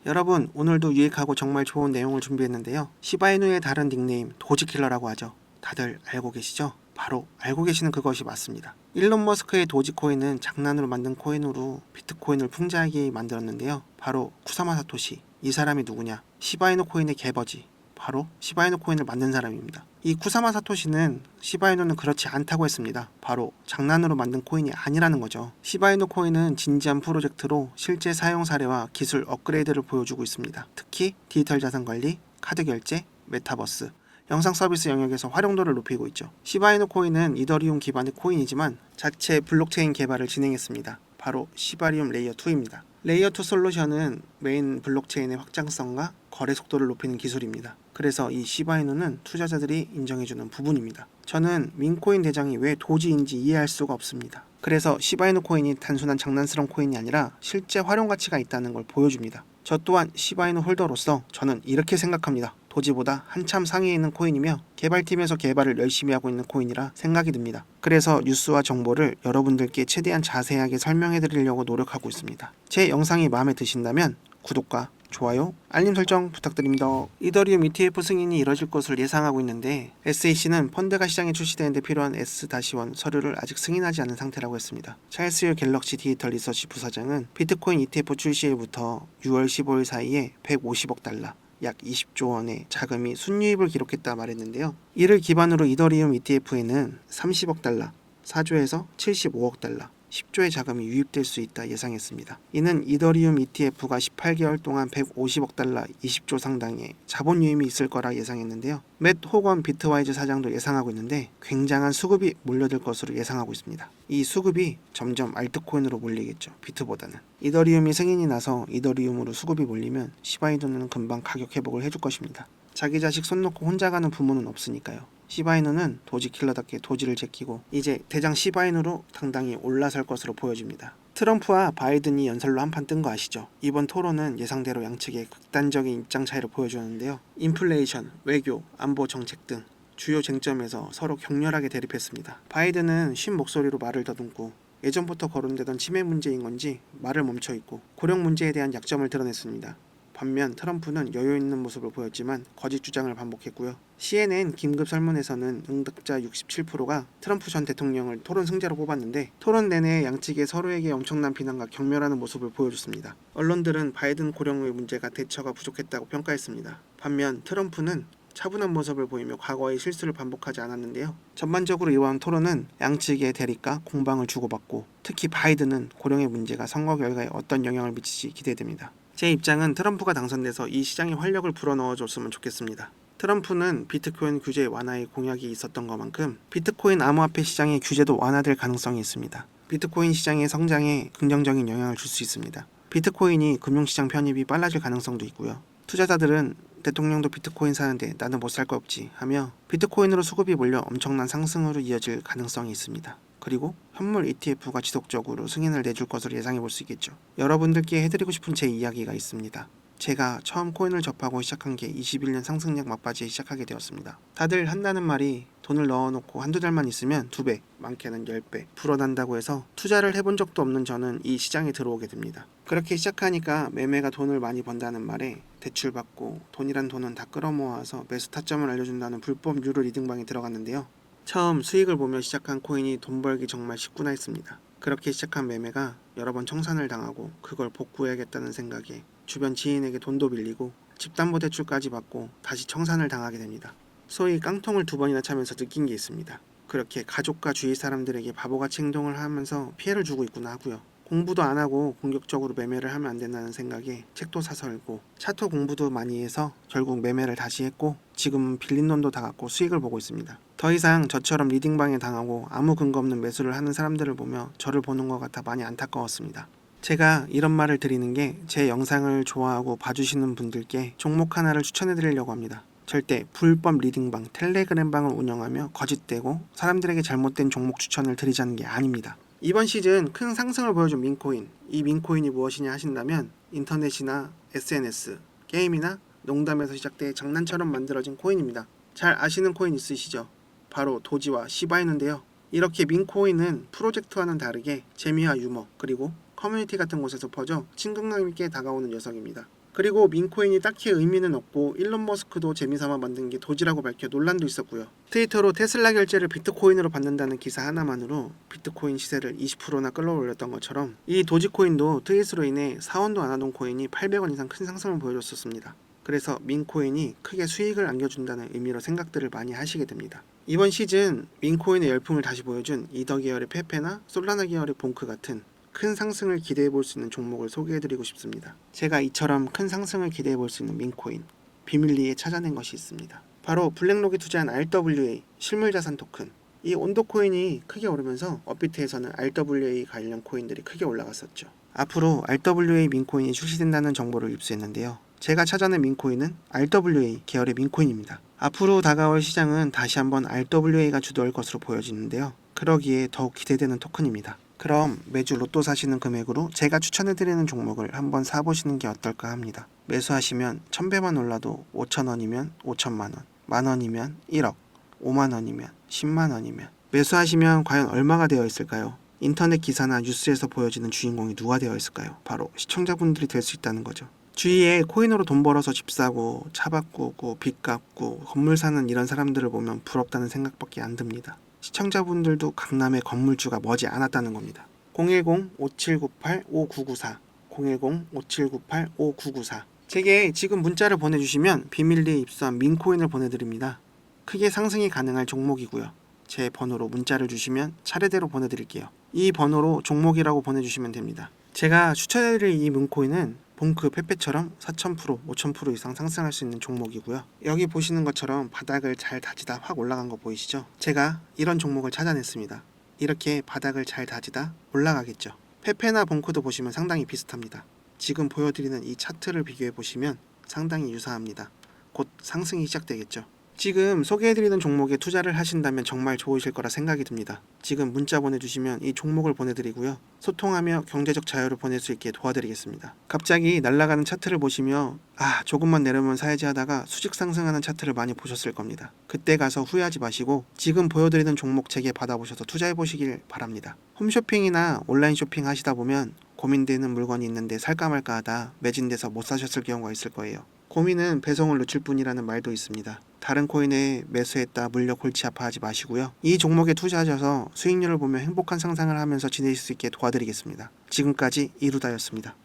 여러분, 오늘도 유익하고 정말 좋은 내용을 준비했는데요. 시바이누의 다른 닉네임 도지킬러라고 하죠. 다들 알고 계시죠? 바로 알고 계시는 그것이 맞습니다. 일론 머스크의 도지코인은 장난으로 만든 코인으로 비트코인을 풍자하게 만들었는데요. 바로 쿠사마 사토시. 이 사람이 누구냐? 시바이누 코인의 개버지. 바로 시바이누 코인을 만든 사람입니다. 이 쿠사마 사토시는 시바이누는 그렇지 않다고 했습니다. 바로 장난으로 만든 코인이 아니라는 거죠. 시바이누 코인은 진지한 프로젝트로 실제 사용 사례와 기술 업그레이드를 보여주고 있습니다. 특히 디지털 자산 관리, 카드 결제, 메타버스, 영상 서비스 영역에서 활용도를 높이고 있죠. 시바이누 코인은 이더리움 기반의 코인이지만 자체 블록체인 개발을 진행했습니다. 바로 시바리움 레이어 2입니다. 레이어 2 솔루션은 메인 블록체인의 확장성과 거래 속도를 높이는 기술입니다. 그래서 이 시바이누는 투자자들이 인정해주는 부분입니다. 저는 민코인 대장이 왜 도지인지 이해할 수가 없습니다. 그래서 시바이누 코인이 단순한 장난스러운 코인이 아니라 실제 활용 가치가 있다는 걸 보여줍니다. 저 또한 시바이누 홀더로서 저는 이렇게 생각합니다. 도지보다 한참 상위에 있는 코인이며 개발팀에서 개발을 열심히 하고 있는 코인이라 생각이 듭니다. 그래서 뉴스와 정보를 여러분들께 최대한 자세하게 설명해 드리려고 노력하고 있습니다. 제 영상이 마음에 드신다면 구독과 좋아요, 알림 설정 부탁드립니다. 이더리움 ETF 승인이 이뤄질 것을 예상하고 있는데 SEC는 펀드가 시장에 출시되는데 필요한 S-1 서류를 아직 승인하지 않은 상태라고 했습니다. 찰스 갤럭시 디지털 리서치 부사장은 비트코인 ETF 출시일부터 6월 15일 사이에 150억 달러, 약 20조 원의 자금이 순유입을 기록했다 말했는데요. 이를 기반으로 이더리움 ETF에는 30억 달러, 4조에서 75억 달러, 10조의 자금이 유입될 수 있다 예상했습니다. 이는 이더리움 ETF가 18개월 동안 150억 달러, 20조 상당의 자본 유입이 있을 거라 예상했는데요. 맷 호건 비트와이즈 사장도 예상하고 있는데 굉장한 수급이 몰려들 것으로 예상하고 있습니다. 이 수급이 점점 알트코인으로 몰리겠죠. 비트보다는. 이더리움이 승인이 나서 이더리움으로 수급이 몰리면 시바이누는 금방 가격 회복을 해줄 것입니다. 자기 자식 손 놓고 혼자 가는 부모는 없으니까요. 시바이누는 도지킬러답게 도지를 제끼고 이제 대장 시바이누로 당당히 올라설 것으로 보여집니다. 트럼프와 바이든이 연설로 한판 뜬 거 아시죠? 이번 토론은 예상대로 양측의 극단적인 입장 차이를 보여주는데요. 인플레이션, 외교, 안보 정책 등 주요 쟁점에서 서로 격렬하게 대립했습니다. 바이든은 쉰 목소리로 말을 더듬고 예전부터 거론되던 치매 문제인 건지 말을 멈춰있고 고령 문제에 대한 약점을 드러냈습니다. 반면 트럼프는 여유 있는 모습을 보였지만 거짓 주장을 반복했고요. CNN 긴급 설문에서는 응답자 67%가 트럼프 전 대통령을 토론 승자로 뽑았는데 토론 내내 양측의 서로에게 엄청난 비난과 경멸하는 모습을 보여줬습니다. 언론들은 바이든 고령의 문제가 대처가 부족했다고 평가했습니다. 반면 트럼프는 차분한 모습을 보이며 과거의 실수를 반복하지 않았는데요. 전반적으로 이번 토론은 양측의 대립과 공방을 주고받고 특히 바이든은 고령의 문제가 선거 결과에 어떤 영향을 미칠지 기대됩니다. 제 입장은 트럼프가 당선돼서 이 시장에 활력을 불어넣어줬으면 좋겠습니다. 트럼프는 비트코인 규제 완화의 공약이 있었던 것만큼 비트코인 암호화폐 시장의 규제도 완화될 가능성이 있습니다. 비트코인 시장의 성장에 긍정적인 영향을 줄 수 있습니다. 비트코인이 금융시장 편입이 빨라질 가능성도 있고요. 투자자들은 대통령도 비트코인 사는데 나는 못 살 거 없지 하며 비트코인으로 수급이 몰려 엄청난 상승으로 이어질 가능성이 있습니다. 그리고 현물 ETF가 지속적으로 승인을 내줄 것으로 예상해 볼 수 있겠죠. 여러분들께 해드리고 싶은 제 이야기가 있습니다. 제가 처음 코인을 접하고 시작한 게 21년 상승력 막바지에 시작하게 되었습니다. 다들 한다는 말이 돈을 넣어놓고 한두 달만 있으면 2배, 많게는 10배 불어난다고 해서 투자를 해본 적도 없는 저는 이 시장에 들어오게 됩니다. 그렇게 시작하니까 매매가 돈을 많이 번다는 말에 대출받고 돈이란 돈은 다 끌어모아서 매수 타점을 알려준다는 불법 유료 리딩방에 들어갔는데요. 처음 수익을 보며 시작한 코인이 돈 벌기 정말 쉽구나 했습니다. 그렇게 시작한 매매가 여러 번 청산을 당하고 그걸 복구해야겠다는 생각에 주변 지인에게 돈도 빌리고 집담보대출까지 받고 다시 청산을 당하게 됩니다. 소위 깡통을 2번이나 차면서 느낀 게 있습니다. 그렇게 가족과 주위 사람들에게 바보같이 행동을 하면서 피해를 주고 있구나 하고요. 공부도 안 하고 공격적으로 매매를 하면 안 된다는 생각에 책도 사서 읽고 차트 공부도 많이 해서 결국 매매를 다시 했고 지금은 빌린 돈도 다 갚고 수익을 보고 있습니다. 더 이상 저처럼 리딩방에 당하고 아무 근거 없는 매수를 하는 사람들을 보며 저를 보는 것 같아 많이 안타까웠습니다. 제가 이런 말을 드리는 게 제 영상을 좋아하고 봐주시는 분들께 종목 하나를 추천해 드리려고 합니다. 절대 불법 리딩방, 텔레그램방을 운영하며 거짓되고 사람들에게 잘못된 종목 추천을 드리자는 게 아닙니다. 이번 시즌 큰 상승을 보여준 민코인, 이 민코인이 무엇이냐 하신다면 인터넷이나 SNS, 게임이나 농담에서 시작돼 장난처럼 만들어진 코인입니다. 잘 아시는 코인 있으시죠? 바로 도지와 시바이누인데요. 이렇게 민코인은 프로젝트와는 다르게 재미와 유머 그리고 커뮤니티 같은 곳에서 퍼져 친근감 있게 다가오는 녀석입니다. 그리고 민코인이 딱히 의미는 없고 일론 머스크도 재미삼아 만든 게 도지라고 밝혀 논란도 있었고요. 트위터로 테슬라 결제를 비트코인으로 받는다는 기사 하나만으로 비트코인 시세를 20%나 끌어올렸던 것처럼 이 도지코인도 트윗으로 인해 사원도 안 하던 코인이 800원 이상 큰 상승을 보여줬었습니다. 그래서 민코인이 크게 수익을 안겨준다는 의미로 생각들을 많이 하시게 됩니다. 이번 시즌 민코인의 열풍을 다시 보여준 이더 계열의 페페나 솔라나 계열의 봉크 같은 큰 상승을 기대해 볼 수 있는 종목을 소개해 드리고 싶습니다. 제가 이처럼 큰 상승을 기대해 볼 수 있는 민코인, 비밀리에 찾아낸 것이 있습니다. 바로 블랙록이 투자한 RWA, 실물자산 토큰. 이 온도코인이 크게 오르면서 업비트에서는 RWA 관련 코인들이 크게 올라갔었죠. 앞으로 RWA 민코인이 출시된다는 정보를 입수했는데요. 제가 찾아낸 민코인은 RWA 계열의 민코인입니다. 앞으로 다가올 시장은 다시 한번 RWA가 주도할 것으로 보여지는데요. 그러기에 더욱 기대되는 토큰입니다. 그럼 매주 로또 사시는 금액으로 제가 추천해드리는 종목을 한번 사보시는 게 어떨까 합니다. 매수하시면 1000배만 올라도 5,000원이면 5천만원, 만원이면 1억, 5만원이면 10만원이면 매수하시면 과연 얼마가 되어 있을까요? 인터넷 기사나 뉴스에서 보여지는 주인공이 누가 되어 있을까요? 바로 시청자분들이 될 수 있다는 거죠. 주위에 코인으로 돈 벌어서 집 사고 차 바꾸고 빚 갚고 건물 사는 이런 사람들을 보면 부럽다는 생각밖에 안 듭니다. 시청자분들도 강남의 건물주가 머지 않았다는 겁니다. 010-5798-5994 010-5798-5994 제게 지금 문자를 보내주시면 비밀리에 입수한 민코인을 보내드립니다. 크게 상승이 가능할 종목이고요. 제 번호로 문자를 주시면 차례대로 보내드릴게요. 이 번호로 종목이라고 보내주시면 됩니다. 제가 추천해드릴 이 민코인은 봉크 페페처럼 4000%, 5000% 이상 상승할 수 있는 종목이고요. 여기 보시는 것처럼 바닥을 잘 다지다 확 올라간 거 보이시죠? 제가 이런 종목을 찾아냈습니다. 이렇게 바닥을 잘 다지다 올라가겠죠. 페페나 봉크도 보시면 상당히 비슷합니다. 지금 보여드리는 이 차트를 비교해 보시면 상당히 유사합니다. 곧 상승이 시작되겠죠. 지금 소개해드리는 종목에 투자를 하신다면 정말 좋으실 거라 생각이 듭니다. 지금 문자 보내주시면 이 종목을 보내드리고요. 소통하며 경제적 자유를 보낼 수 있게 도와드리겠습니다. 갑자기 날아가는 차트를 보시며 조금만 내려면 사야지 하다가 수직 상승하는 차트를 많이 보셨을 겁니다. 그때 가서 후회하지 마시고 지금 보여드리는 종목 제게 받아보셔서 투자해보시길 바랍니다. 홈쇼핑이나 온라인 쇼핑 하시다 보면 고민되는 물건이 있는데 살까 말까 하다 매진돼서 못 사셨을 경우가 있을 거예요. 고민은 배송을 늦출 뿐이라는 말도 있습니다. 다른 코인에 매수했다 물려 골치 아파하지 마시고요. 이 종목에 투자하셔서 수익률을 보며 행복한 상상을 하면서 지내실 수 있게 도와드리겠습니다. 지금까지 이루다였습니다.